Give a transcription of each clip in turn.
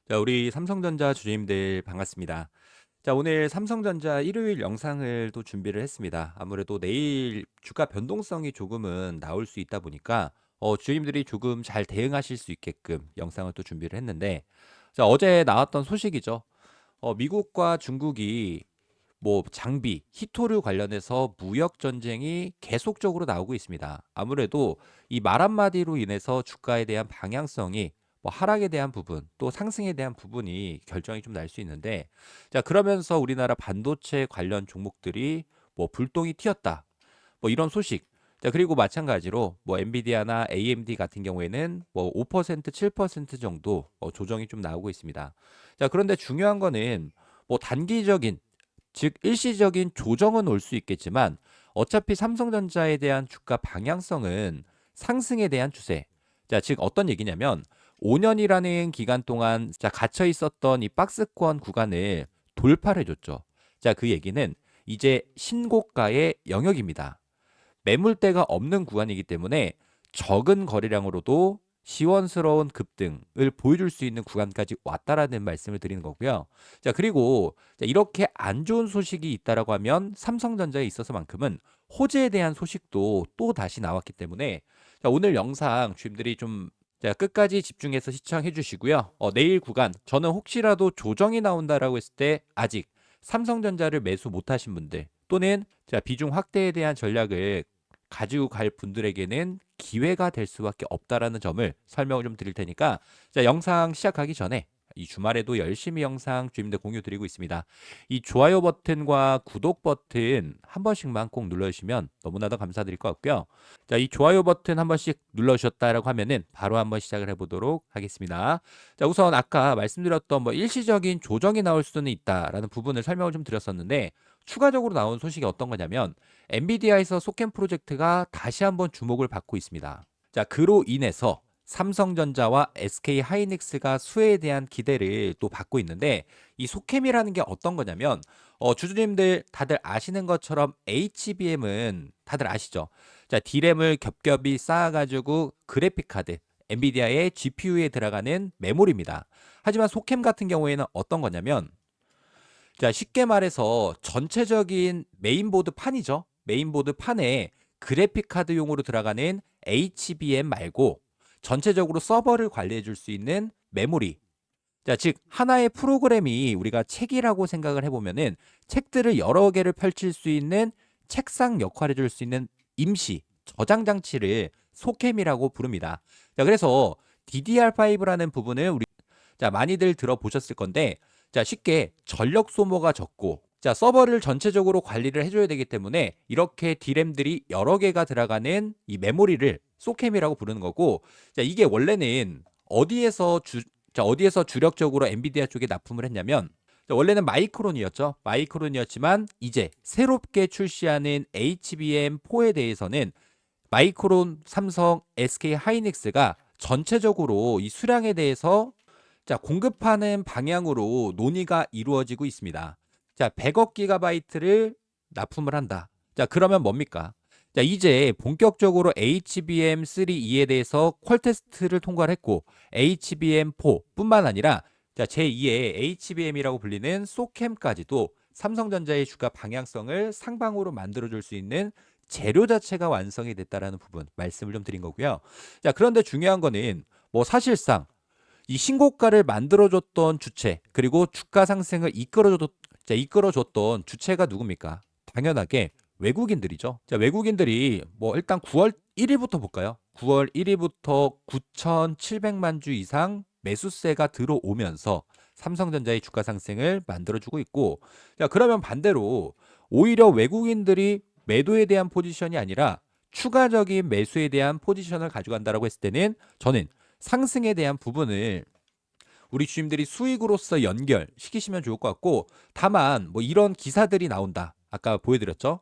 자, 우리 삼성전자 주주님들 반갑습니다. 자, 오늘 삼성전자 일요일 영상을 또 준비를 했습니다. 아무래도 내일 주가 변동성이 조금은 나올 수 있다 보니까 주주님들이 조금 잘 대응하실 수 있게끔 영상을 또 준비를 했는데, 자, 어제 나왔던 소식이죠. 미국과 중국이 뭐 장비, 히토류 관련해서 무역 전쟁이 계속적으로 나오고 있습니다. 아무래도 이 말 한마디로 인해서 주가에 대한 방향성이 뭐 하락에 대한 부분, 또 상승에 대한 부분이 결정이 좀 날 수 있는데, 자, 그러면서 우리나라 반도체 관련 종목들이 뭐 불똥이 튀었다. 뭐 이런 소식. 자, 그리고 마찬가지로 뭐 엔비디아나 AMD 같은 경우에는 뭐 5%, 7% 정도 조정이 좀 나오고 있습니다. 자, 그런데 중요한 거는 뭐 단기적인 즉 일시적인 조정은 올 수 있겠지만 어차피 삼성전자에 대한 주가 방향성은 상승에 대한 추세. 자, 즉 어떤 얘기냐면 5년이라는 기간 동안 자 갇혀 있었던 이 박스권 구간을 돌파를 해줬죠. 자, 그 얘기는 이제 신고가의 영역입니다. 매물대가 없는 구간이기 때문에 적은 거래량으로도 시원스러운 급등을 보여줄 수 있는 구간까지 왔다라는 말씀을 드리는 거고요. 자, 그리고 이렇게 안 좋은 소식이 있다라고 하면 삼성전자에 있어서만큼은 호재에 대한 소식도 또 다시 나왔기 때문에 자, 오늘 영상 주님들이 좀 자, 끝까지 집중해서 시청해 주시고요. 내일 구간 저는 혹시라도 조정이 나온다라고 했을 때 아직 삼성전자를 매수 못하신 분들 또는 자, 비중 확대에 대한 전략을 가지고 갈 분들에게는 기회가 될 수밖에 없다라는 점을 설명을 좀 드릴 테니까 자, 영상 시작하기 전에 이 주말에도 열심히 영상 주님들 공유 드리고 있습니다. 이 좋아요 버튼과 구독 버튼 한 번씩만 꼭 눌러주시면 너무나도 감사드릴 것 같고요. 자, 이 좋아요 버튼 한 번씩 눌러주셨다라고 하면은 바로 한번 시작을 해보도록 하겠습니다. 자, 우선 아까 말씀드렸던 뭐 일시적인 조정이 나올 수는 있다라는 부분을 설명을 좀 드렸었는데 추가적으로 나온 소식이 어떤 거냐면 엔비디아에서 소캠 프로젝트가 다시 한번 주목을 받고 있습니다. 자, 그로 인해서 삼성전자와 SK 하이닉스가 수혜에 대한 기대를 또 받고 있는데 이 소캠이라는 게 어떤 거냐면 주주님들 다들 아시는 것처럼 HBM은 다들 아시죠? 자, D램을 겹겹이 쌓아가지고 그래픽 카드 엔비디아의 GPU에 들어가는 메모리입니다. 하지만 소캠 같은 경우에는 어떤 거냐면 자, 쉽게 말해서 전체적인 메인보드 판이죠. 메인보드 판에 그래픽 카드용으로 들어가는 HBM 말고 전체적으로 서버를 관리해 줄 수 있는 메모리. 자, 즉 하나의 프로그램이 우리가 책이라고 생각을 해보면은 책들을 여러 개를 펼칠 수 있는 책상 역할을 해줄 수 있는 임시 저장 장치를 소캠이라고 부릅니다. 자, 그래서 DDR5라는 부분을 우리 자, 많이들 들어보셨을 건데, 자, 쉽게 전력 소모가 적고, 자, 서버를 전체적으로 관리를 해줘야 되기 때문에 이렇게 D램들이 여러 개가 들어가는 이 메모리를 소캠이라고 부르는 거고, 자, 이게 원래는 어디에서 주력적으로 엔비디아 쪽에 납품을 했냐면, 자, 원래는 마이크론이었죠. 마이크론이었지만 이제 새롭게 출시하는 HBM4에 대해서는 마이크론, 삼성, SK 하이닉스가 전체적으로 이 수량에 대해서 자, 공급하는 방향으로 논의가 이루어지고 있습니다. 자, 100억 기가바이트를 납품을 한다. 자, 그러면 뭡니까? 자, 이제 본격적으로 HBM3E에 대해서 퀄 테스트를 통과를 했고 HBM4뿐만 아니라 자, 제2의 HBM이라고 불리는 소캠까지도 삼성전자의 주가 방향성을 상방으로 만들어 줄 수 있는 재료 자체가 완성이 됐다라는 부분 말씀을 좀 드린 거고요. 자, 그런데 중요한 거는 뭐 사실상 이 신고가를 만들어줬던 주체 그리고 주가 상승을 이끌어줬던 주체가 누굽니까? 당연하게 외국인들이죠. 자, 외국인들이 뭐 일단 9월 1일부터 볼까요? 9월 1일부터 9,700만 주 이상 매수세가 들어오면서 삼성전자의 주가 상승을 만들어주고 있고, 자, 그러면 반대로 오히려 외국인들이 매도에 대한 포지션이 아니라 추가적인 매수에 대한 포지션을 가져간다라고 했을 때는 저는 상승에 대한 부분을 우리 주님들이 수익으로서 연결시키시면 좋을 것 같고, 다만 뭐 이런 기사들이 나온다. 아까 보여드렸죠.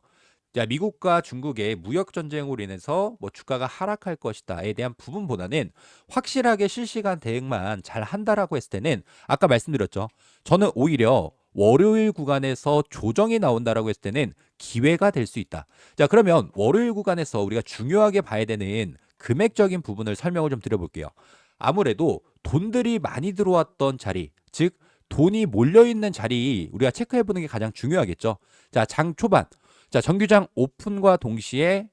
자, 미국과 중국의 무역 전쟁으로 인해서 뭐 주가가 하락할 것이다에 대한 부분보다는 확실하게 실시간 대응만 잘 한다라고 했을 때는 아까 말씀드렸죠. 저는 오히려 월요일 구간에서 조정이 나온다라고 했을 때는 기회가 될 수 있다. 자, 그러면 월요일 구간에서 우리가 중요하게 봐야 되는 금액적인 부분을 설명을 좀 드려볼게요. 아무래도 돈들이 많이 들어왔던 자리, 즉 돈이 몰려있는 자리 우리가 체크해보는 게 가장 중요하겠죠. 자, 장 초반. 자, 정규장 오픈과 동시에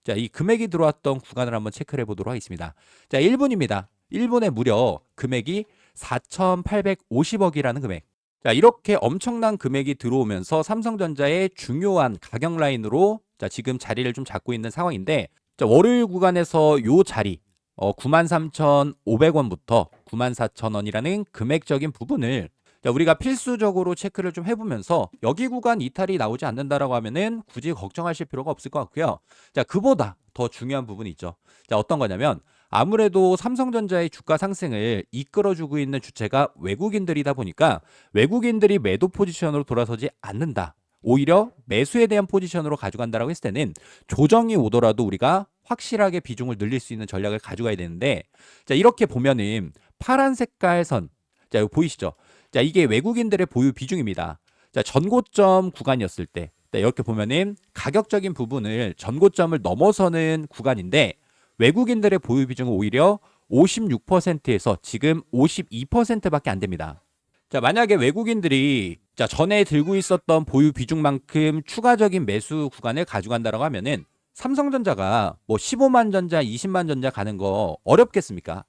자, 이 금액이 들어왔던 구간을 한번 체크를 해보도록 하겠습니다. 자, 1분입니다. 1분에 무려 금액이 4,850억이라는 금액. 자, 이렇게 엄청난 금액이 들어오면서 삼성전자의 중요한 가격 라인으로 자, 지금 자리를 좀 잡고 있는 상황인데 자, 월요일 구간에서 요 자리 93,500원부터 94,000원이라는 금액적인 부분을 자, 우리가 필수적으로 체크를 좀 해보면서 여기 구간 이탈이 나오지 않는다라고 하면은 굳이 걱정하실 필요가 없을 것 같고요. 자, 그보다 더 중요한 부분이 있죠. 자, 어떤 거냐면 아무래도 삼성전자의 주가 상승을 이끌어주고 있는 주체가 외국인들이다 보니까 외국인들이 매도 포지션으로 돌아서지 않는다. 오히려 매수에 대한 포지션으로 가져간다라고 했을 때는 조정이 오더라도 우리가 확실하게 비중을 늘릴 수 있는 전략을 가져가야 되는데 자, 이렇게 보면은 파란 색깔 선. 자, 이거 보이시죠? 자, 이게 외국인들의 보유 비중입니다. 자, 전고점 구간이었을 때 이렇게 보면은 가격적인 부분을 전고점을 넘어서는 구간인데 외국인들의 보유 비중은 오히려 56%에서 지금 52%밖에 안 됩니다. 자, 만약에 외국인들이 자, 전에 들고 있었던 보유 비중만큼 추가적인 매수 구간을 가져간다라고 하면은 삼성전자가 뭐 15만 전자, 20만 전자 가는 거 어렵겠습니까?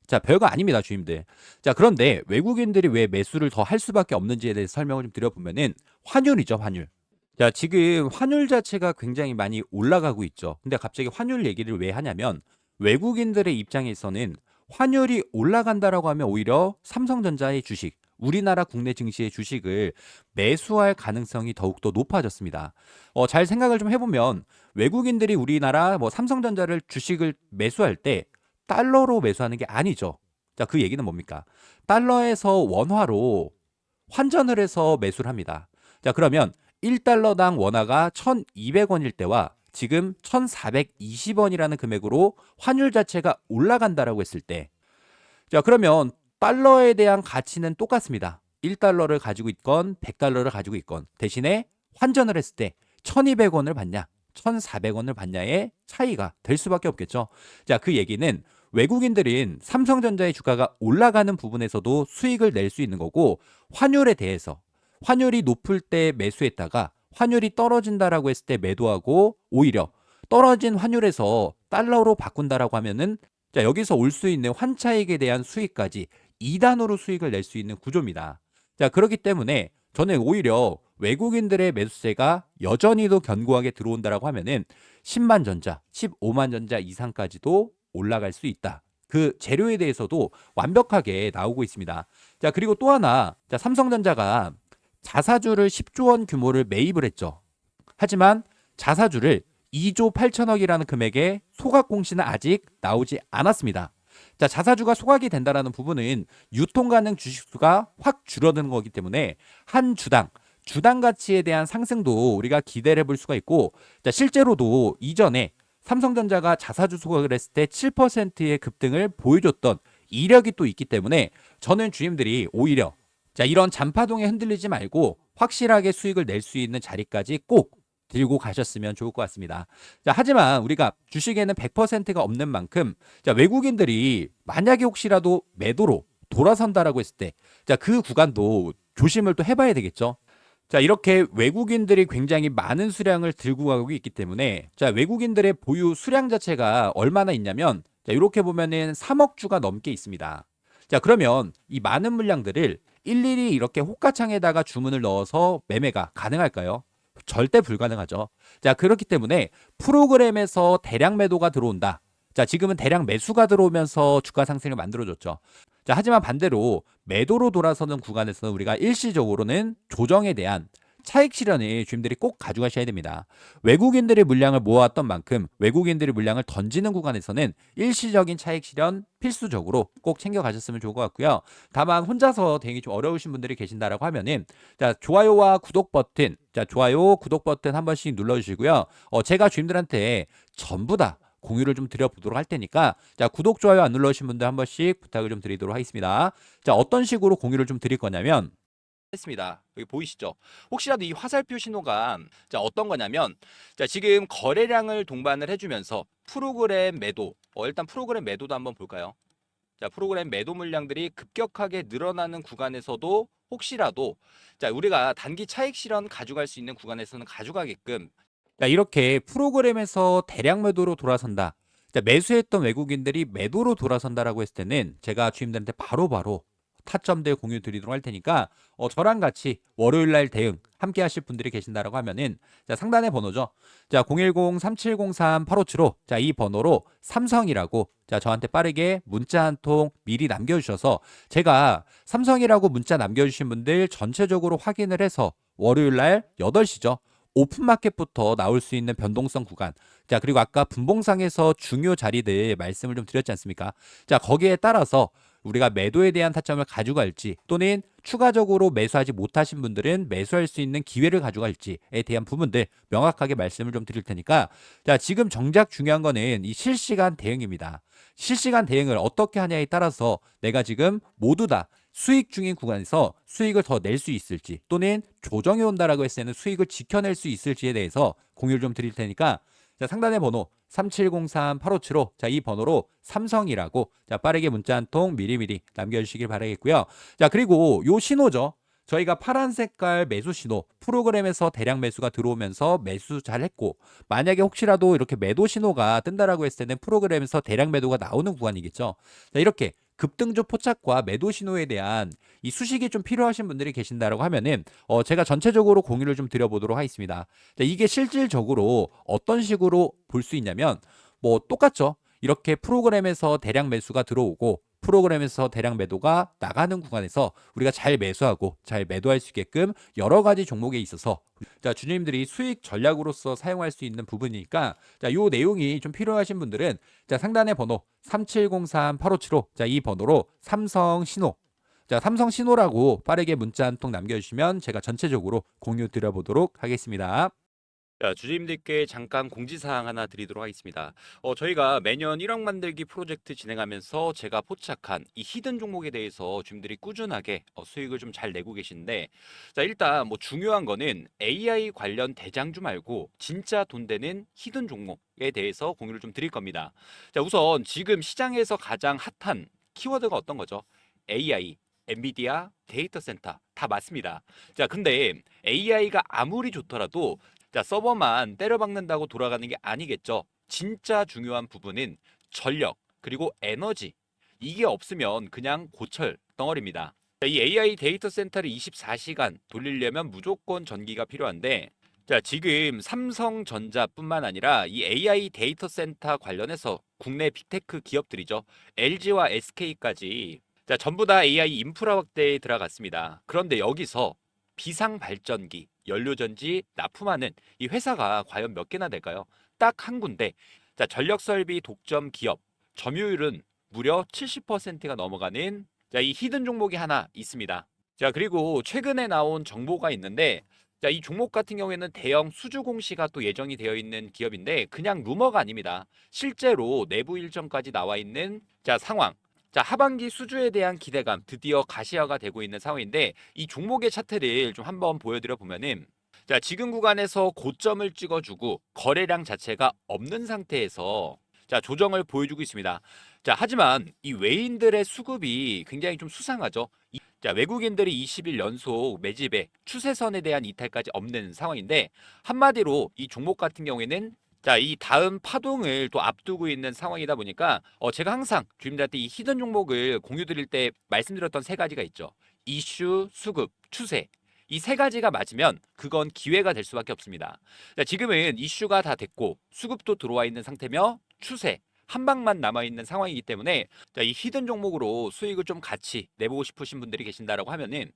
자, 별거 아닙니다, 주임들. 자, 그런데 외국인들이 왜 매수를 더 할 수밖에 없는지에 대해서 설명을 좀 드려보면은 환율이죠, 환율. 자, 지금 환율 자체가 굉장히 많이 올라가고 있죠. 근데 갑자기 환율 얘기를 왜 하냐면 외국인들의 입장에서는 환율이 올라간다라고 하면 오히려 삼성전자의 주식, 우리나라 국내 증시의 주식을 매수할 가능성이 더욱더 높아졌습니다. 잘 생각을 좀 해보면 외국인들이 우리나라 뭐 삼성전자를 주식을 매수할 때 달러로 매수하는 게 아니죠. 자, 그 얘기는 뭡니까? 달러에서 원화로 환전을 해서 매수를 합니다. 자, 그러면 1달러당 원화가 1,200원일 때와 지금 1,420원이라는 금액으로 환율 자체가 올라간다라고 했을 때 자, 그러면 달러에 대한 가치는 똑같습니다. 1달러를 가지고 있건 100달러를 가지고 있건 대신에 환전을 했을 때 1,200원을 받냐 1,400원을 받냐의 차이가 될 수밖에 없겠죠. 자, 그 얘기는 외국인들은 삼성전자의 주가가 올라가는 부분에서도 수익을 낼 수 있는 거고 환율에 대해서 환율이 높을 때 매수했다가 환율이 떨어진다라고 했을 때 매도하고 오히려 떨어진 환율에서 달러로 바꾼다라고 하면은 자, 여기서 올 수 있는 환차익에 대한 수익까지 2단으로 수익을 낼 수 있는 구조입니다. 자, 그렇기 때문에 저는 오히려 외국인들의 매수세가 여전히도 견고하게 들어온다라고 하면은 10만 전자, 15만 전자 이상까지도 올라갈 수 있다. 그 재료에 대해서도 완벽하게 나오고 있습니다. 자, 그리고 또 하나, 자, 삼성전자가 자사주를 10조 원 규모를 매입을 했죠. 하지만 자사주를 2조 8천억이라는 금액의 소각 공시는 아직 나오지 않았습니다. 자, 자사주가 소각이 된다라는 부분은 유통 가능 주식수가 확 줄어드는 거기 때문에 한 주당 가치에 대한 상승도 우리가 기대를 해볼 수가 있고 자, 실제로도 이전에 삼성전자가 자사주 소각을 했을 때 7%의 급등을 보여줬던 이력이 또 있기 때문에 저는 주임들이 오히려 자, 이런 잔파동에 흔들리지 말고 확실하게 수익을 낼 수 있는 자리까지 꼭 들고 가셨으면 좋을 것 같습니다. 자, 하지만 우리가 주식에는 100%가 없는 만큼 자, 외국인들이 만약에 혹시라도 매도로 돌아선다라고 했을 때 자, 그 구간도 조심을 또 해봐야 되겠죠. 자, 이렇게 외국인들이 굉장히 많은 수량을 들고 가고 있기 때문에 자, 외국인들의 보유 수량 자체가 얼마나 있냐면 자, 이렇게 보면은 3억 주가 넘게 있습니다. 자, 그러면 이 많은 물량들을 일일이 이렇게 호가창에다가 주문을 넣어서 매매가 가능할까요? 절대 불가능하죠. 자, 그렇기 때문에 프로그램에서 대량 매도가 들어온다. 자, 지금은 대량 매수가 들어오면서 주가 상승을 만들어줬죠. 자, 하지만 반대로 매도로 돌아서는 구간에서는 우리가 일시적으로는 조정에 대한 차익 실현을 주임들이 꼭 가져가셔야 됩니다. 외국인들의 물량을 모아왔던 만큼 외국인들의 물량을 던지는 구간에서는 일시적인 차익 실현 필수적으로 꼭 챙겨가셨으면 좋을 것 같고요. 다만 혼자서 대응이 좀 어려우신 분들이 계신다라고 하면은 자, 좋아요와 구독 버튼, 자, 좋아요, 구독 버튼 한 번씩 눌러주시고요. 제가 주임들한테 전부 다 공유를 좀 드려보도록 할 테니까 자, 구독, 좋아요 안 눌러주신 분들 한 번씩 부탁을 좀 드리도록 하겠습니다. 자, 어떤 식으로 공유를 좀 드릴 거냐면 했습니다. 여기 보이시죠? 혹시라도 이 화살표 신호가 자, 어떤 거냐면 자, 지금 거래량을 동반을 해주면서 프로그램 매도 일단 프로그램 매도도 한번 볼까요? 자, 프로그램 매도 물량들이 급격하게 늘어나는 구간에서도 혹시라도 자, 우리가 단기 차익 실현 가져갈 수 있는 구간에서는 가져가게끔 자, 이렇게 프로그램에서 대량 매도로 돌아선다. 자, 매수했던 외국인들이 매도로 돌아선다라고 했을 때는 제가 주임들한테 바로바로 타점들 공유 드리도록 할 테니까 저랑 같이 월요일 날 대응 함께 하실 분들이 계신다라고 하면은 자, 상단의 번호죠. 자, 010-3703-8575. 자, 이 번호로 삼성이라고 자, 저한테 빠르게 문자 한 통 미리 남겨 주셔서 제가 삼성이라고 문자 남겨 주신 분들 전체적으로 확인을 해서 월요일 날 8시죠. 오픈마켓부터 나올 수 있는 변동성 구간. 자, 그리고 아까 분봉상에서 중요 자리들 말씀을 좀 드렸지 않습니까? 자, 거기에 따라서 우리가 매도에 대한 타점을 가져갈지 또는 추가적으로 매수하지 못하신 분들은 매수할 수 있는 기회를 가져갈지에 대한 부분들 명확하게 말씀을 좀 드릴 테니까 자, 지금 정작 중요한 거는 이 실시간 대응입니다. 실시간 대응을 어떻게 하냐에 따라서 내가 지금 모두 다 수익 중인 구간에서 수익을 더 낼 수 있을지 또는 조정이 온다라고 했을 때는 수익을 지켜낼 수 있을지에 대해서 공유를 좀 드릴 테니까 자, 상단의 번호 3703-8575. 자, 이 번호로 삼성이라고 자, 빠르게 문자 한 통 미리미리 남겨주시길 바라겠고요. 자, 그리고 요 신호죠. 저희가 파란 색깔 매수 신호 프로그램에서 대량 매수가 들어오면서 매수 잘 했고 만약에 혹시라도 이렇게 매도 신호가 뜬다라고 했을 때는 프로그램에서 대량 매도가 나오는 구간이겠죠. 자, 이렇게 급등주 포착과 매도 신호에 대한 이 수식이 좀 필요하신 분들이 계신다라고 하면은 제가 전체적으로 공유를 좀 드려보도록 하겠습니다. 자, 이게 실질적으로 어떤 식으로 볼 수 있냐면 뭐 똑같죠. 이렇게 프로그램에서 대량 매수가 들어오고 프로그램에서 대량 매도가 나가는 구간에서 우리가 잘 매수하고 잘 매도할 수 있게끔 여러 가지 종목에 있어서 자, 주주님들이 수익 전략으로서 사용할 수 있는 부분이니까 자, 요 내용이 좀 필요하신 분들은 자, 상단의 번호 3703-8575. 자, 이 번호로 삼성 신호 자, 삼성 신호라고 빠르게 문자 한 통 남겨주시면 제가 전체적으로 공유 드려보도록 하겠습니다. 자, 주주님들께 잠깐 공지사항 하나 드리도록 하겠습니다. 저희가 매년 1억 만들기 프로젝트 진행하면서 제가 포착한 이 히든 종목에 대해서 주주님들이 꾸준하게 수익을 좀 잘 내고 계신데, 자, 일단 뭐 중요한 거는 AI 관련 대장주 말고 진짜 돈 되는 히든 종목에 대해서 공유를 좀 드릴 겁니다. 자, 우선 지금 시장에서 가장 핫한 키워드가 어떤 거죠? AI, 엔비디아, 데이터 센터 다 맞습니다. 자, 근데 AI가 아무리 좋더라도 자, 서버만 때려박는다고 돌아가는 게 아니겠죠. 진짜 중요한 부분은 전력, 그리고 에너지. 이게 없으면 그냥 고철 덩어리입니다. 자, 이 AI 데이터 센터를 24시간 돌리려면 무조건 전기가 필요한데, 자, 지금 삼성전자뿐만 아니라 이 AI 데이터 센터 관련해서 국내 빅테크 기업들이죠. LG와 SK까지 자, 전부 다 AI 인프라 확대에 들어갔습니다. 그런데 여기서 비상 발전기, 연료전지 납품하는 이 회사가 과연 몇 개나 될까요? 딱 한 군데. 자, 전력 설비 독점 기업. 점유율은 무려 70%가 넘어가는 자, 이 히든 종목이 하나 있습니다. 자, 그리고 최근에 나온 정보가 있는데 자, 이 종목 같은 경우에는 대형 수주 공시가 또 예정이 되어 있는 기업인데 그냥 루머가 아닙니다. 실제로 내부 일정까지 나와 있는 자, 상황. 자, 하반기 수주에 대한 기대감 드디어 가시화가 되고 있는 상황인데 이 종목의 차트를 좀 한번 보여드려 보면은 자, 지금 구간에서 고점을 찍어주고 거래량 자체가 없는 상태에서 자, 조정을 보여주고 있습니다. 자, 하지만 이 외인들의 수급이 굉장히 좀 수상하죠. 자, 외국인들이 20일 연속 매집에 추세선에 대한 이탈까지 없는 상황인데 한마디로 이 종목 같은 경우에는 자, 이 다음 파동을 또 앞두고 있는 상황이다 보니까 제가 항상 주임들한테 이 히든 종목을 공유 드릴 때 말씀드렸던 세 가지가 있죠. 이슈, 수급, 추세. 이 세 가지가 맞으면 그건 기회가 될 수밖에 없습니다. 자, 지금은 이슈가 다 됐고 수급도 들어와 있는 상태며 추세 한 방만 남아 있는 상황이기 때문에 자, 이 히든 종목으로 수익을 좀 같이 내보고 싶으신 분들이 계신다라고 하면은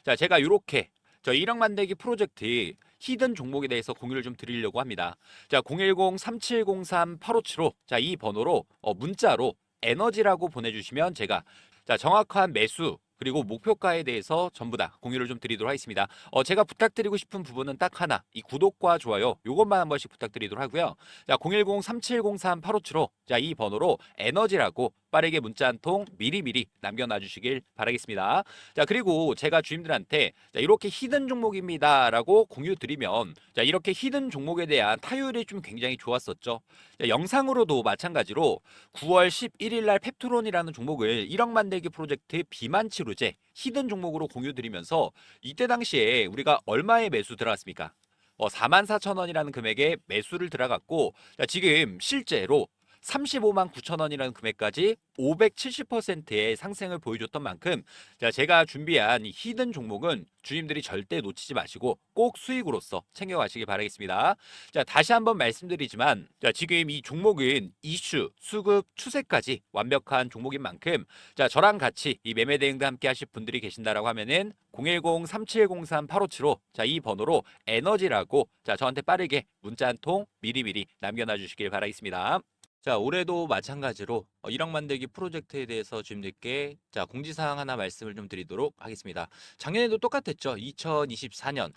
자, 제가 이렇게 저 1억 만들기 프로젝트 히든 종목에 대해서 공유를 좀 드리려고 합니다. 자, 010-3703-8575. 자, 이 번호로 문자로 에너지라고 보내주시면 제가 자, 정확한 매수 그리고 목표가에 대해서 전부 다 공유를 좀 드리도록 하겠습니다. 제가 부탁드리고 싶은 부분은 딱 하나, 이 구독과 좋아요 요것만 한 번씩 부탁드리도록 하고요. 자, 010-3703-8575. 자, 이 번호로 에너지라고 빠르게 문자 한 통 미리미리 남겨놔 주시길 바라겠습니다. 자, 그리고 제가 주임들한테 자, 이렇게 히든 종목입니다라고 공유 드리면 자, 이렇게 히든 종목에 대한 타율이 좀 굉장히 좋았었죠. 자, 영상으로도 마찬가지로 9월 11일 날 펩토론이라는 종목을 1억 만들기 프로젝트 비만 치료제 히든 종목으로 공유 드리면서 이때 당시에 우리가 얼마에 매수 들어갔습니까? 44,000원이라는 금액에 매수를 들어갔고 자, 지금 실제로 35만 9천 원이라는 금액까지 570%의 상승을 보여줬던 만큼 자, 제가 준비한 이 히든 종목은 주님들이 절대 놓치지 마시고 꼭 수익으로서 챙겨가시기 바라겠습니다. 자, 다시 한번 말씀드리지만 자, 지금 이 종목은 이슈, 수급, 추세까지 완벽한 종목인 만큼 자, 저랑 같이 이 매매 대응도 함께 하실 분들이 계신다라고 하면은 010-3703-8575 자, 이 번호로 에너지라고 자, 저한테 빠르게 문자 한 통 미리미리 남겨놔 주시길 바라겠습니다. 자, 올해도 마찬가지로 1억 만들기 프로젝트에 대해서 주님들께 자, 공지사항 하나 말씀을 좀 드리도록 하겠습니다. 작년에도 똑같았죠. 2024년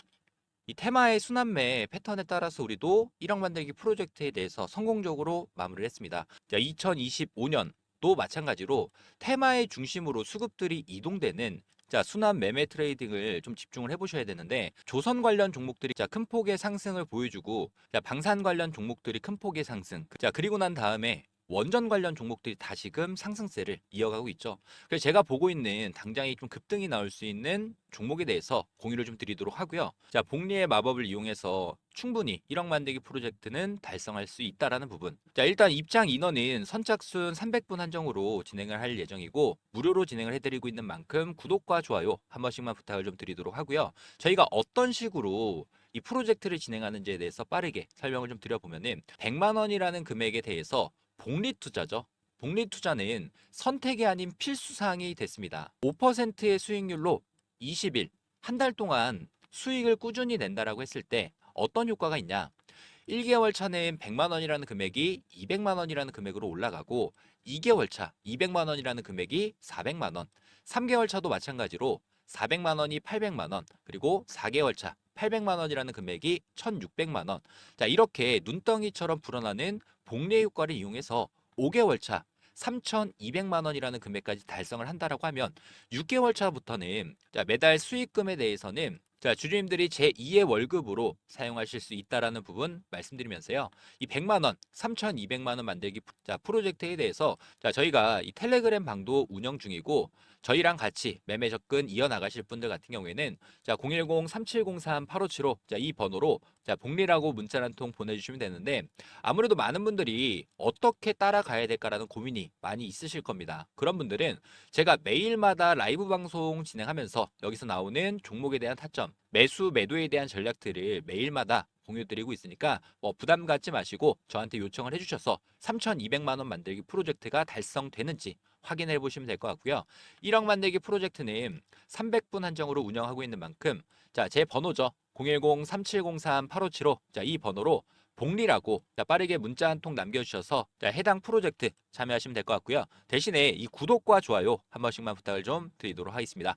이 테마의 순환매 패턴에 따라서 우리도 1억 만들기 프로젝트에 대해서 성공적으로 마무리를 했습니다. 자, 2025년도 마찬가지로 테마의 중심으로 수급들이 이동되는 자, 순환 매매 트레이딩을 좀 집중을 해보셔야 되는데 조선 관련 종목들이 자, 큰 폭의 상승을 보여주고 자, 방산 관련 종목들이 큰 폭의 상승 자, 그리고 난 다음에 원전 관련 종목들이 다시금 상승세를 이어가고 있죠. 그래서 제가 보고 있는 당장이 좀 급등이 나올 수 있는 종목에 대해서 공유를 좀 드리도록 하고요. 자, 복리의 마법을 이용해서 충분히 1억 만들기 프로젝트는 달성할 수 있다라는 부분. 자, 일단 입장 인원은 선착순 300분 한정으로 진행을 할 예정이고 무료로 진행을 해드리고 있는 만큼 구독과 좋아요 한 번씩만 부탁을 좀 드리도록 하고요. 저희가 어떤 식으로 이 프로젝트를 진행하는지에 대해서 빠르게 설명을 좀 드려보면은 100만 원이라는 금액에 대해서 복리 투자죠. 복리 투자는 선택이 아닌 필수 사항이 됐습니다. 5%의 수익률로 20일, 한 달 동안 수익을 꾸준히 낸다라고 했을 때 어떤 효과가 있냐? 1개월 차는 100만 원이라는 금액이 200만 원이라는 금액으로 올라가고 2개월 차 200만 원이라는 금액이 400만 원, 3개월 차도 마찬가지로 400만 원이 800만 원, 그리고 4개월 차 800만 원이라는 금액이 1,600만 원. 자, 이렇게 눈덩이처럼 불어나는 복리 효과를 이용해서 5개월 차 3,200만 원이라는 금액까지 달성을 한다라고 하면 6개월 차부터는 자, 매달 수익금에 대해서는 자, 주주님들이 제2의 월급으로 사용하실 수 있다라는 부분 말씀드리면서요. 이 100만 원, 3,200만 원 만들기 자, 프로젝트에 대해서 자, 저희가 이 텔레그램 방도 운영 중이고 저희랑 같이 매매 접근 이어나가실 분들 같은 경우에는 자, 010-3703-8575 자, 이 번호로 자, 복리라고 문자 한 통 보내주시면 되는데 아무래도 많은 분들이 어떻게 따라가야 될까라는 고민이 많이 있으실 겁니다. 그런 분들은 제가 매일마다 라이브 방송 진행하면서 여기서 나오는 종목에 대한 타점, 매수, 매도에 대한 전략들을 매일마다 공유드리고 있으니까 뭐 부담 갖지 마시고 저한테 요청을 해주셔서 3,200만 원 만들기 프로젝트가 달성되는지 확인해 보시면 될 것 같고요. 1억 만들기 프로젝트는 300분 한정으로 운영하고 있는 만큼 자, 제 번호죠. 010-3703-8575 자, 이 번호로 복리라고 자, 빠르게 문자 한 통 남겨주셔서 자, 해당 프로젝트 참여하시면 될 것 같고요. 대신에 이 구독과 좋아요 한 번씩만 부탁을 좀 드리도록 하겠습니다.